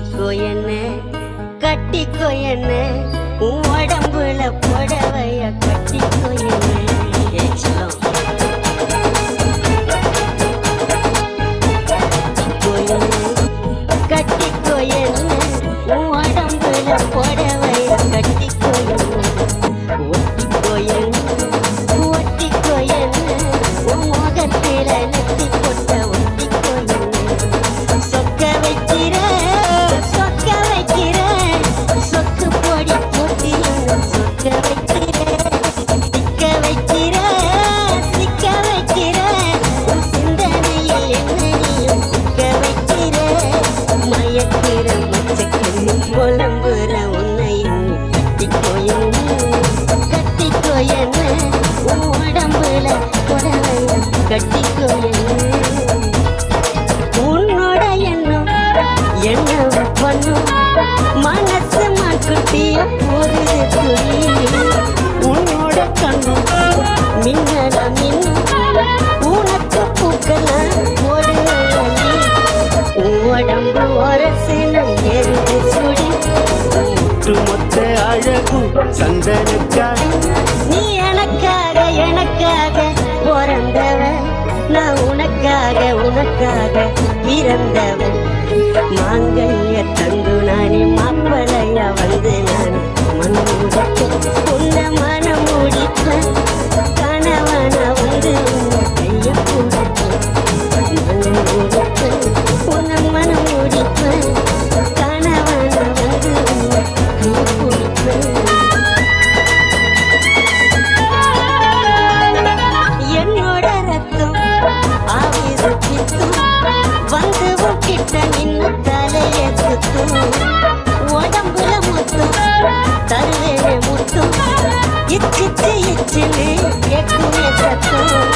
ஒட்டிக்கோ என்ன கட்டிக்கோ என்ன உன் உடம்புல புடவைய கட்டிக்கோ என்ன கட்டிக்கோ என்ன உன் உடம்புல புடவைய கட்டிக்கோ என்ன ஒட்டிக்கோ என்ன ஒட்டிக்கோ என்ன உன் முகத்தில நெத்தி கொட்ட ஒட்டிக்கோ என்ன சொக்க வைக்கிற சொக்கு பொடி போட்டி சொக்க வைக்கிற சிக்க வைக்கிற உன் சிந்தனையில் என்னையும் சிக்க வைக்கிற மயக்கிற மச்சக்கண்ணி புலம்புற உன்னை கட்டிக்கோ என்ன உன் உடம்புல புடவைய கட்டிக்கோ உன்னோட எண்ணம் என்ன பண்ணும் மனசு மாட்டுட்டிய போகுது துணி உன்னோட கண்ணும் மின்னல மின்னும் உனக்கு பூக்கல ஒரு உடம்பு ஒரசின எருது சுடி மொத்த அழகும் சந்தனுக்காக நீ எனக்காக பிறந்தவ நான் உனக்காக பிறந்தவன் மாங்கல்ய தந்து நானே மாப்பிளையா வந்து நான் உன்னை மனம் முடிப்பேன் கணவன வந்து கைய உன்னை மனம் முடிப்பேன் கணவன வந்து கைய என்னோட ரத்தம் ஆவிது பித்தும் வந்து உன்கிட்ட நின்னு தலைய சுத்தும் உடம்புல முத்தும் தருவேனே முத்தும் இச்சுன்னு கேட்குமே சத்தம்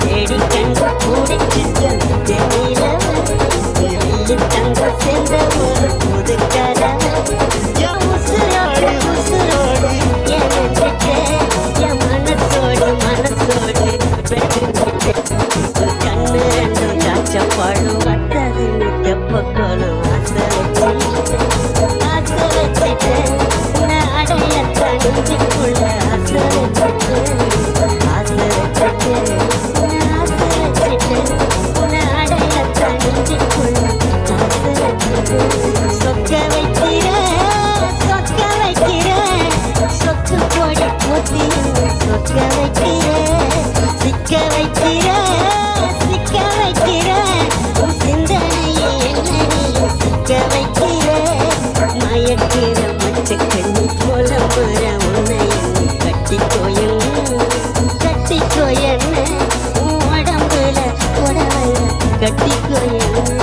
தேடி கண்டு கூடிச்சுட்டு தெரியல தங்க சேர்ந்த ஒரு புது கதை உசுரோடு என் மனசோடு கண்ணு ரெண்டும் காய்ச்சப்பாடும் வத்தது நிக்கப்பக்கோளும் ஆசை வச்சுட்டு நான் அடையத்த நெஞ்சுக்குள்ள ஆசை வச்சுட்டு நான் அடையத்த நெஞ்சுக்குள்ள ஆசை வச்சுட்டு சொக்க வைக்கிற சொக்கு பொடி போட்டி சொக்க வைக்கிற சிக்க வைக்கிற உன் சிந்தனையை என்னையும் சிக்க வைக்கிற மயக்கிற மச்சக்கண்ணி புலம்புற உன்னையும் கட்டிக்கோ என்ன உன் உடம்புல புடவைய கட்டிக்கோ என்ன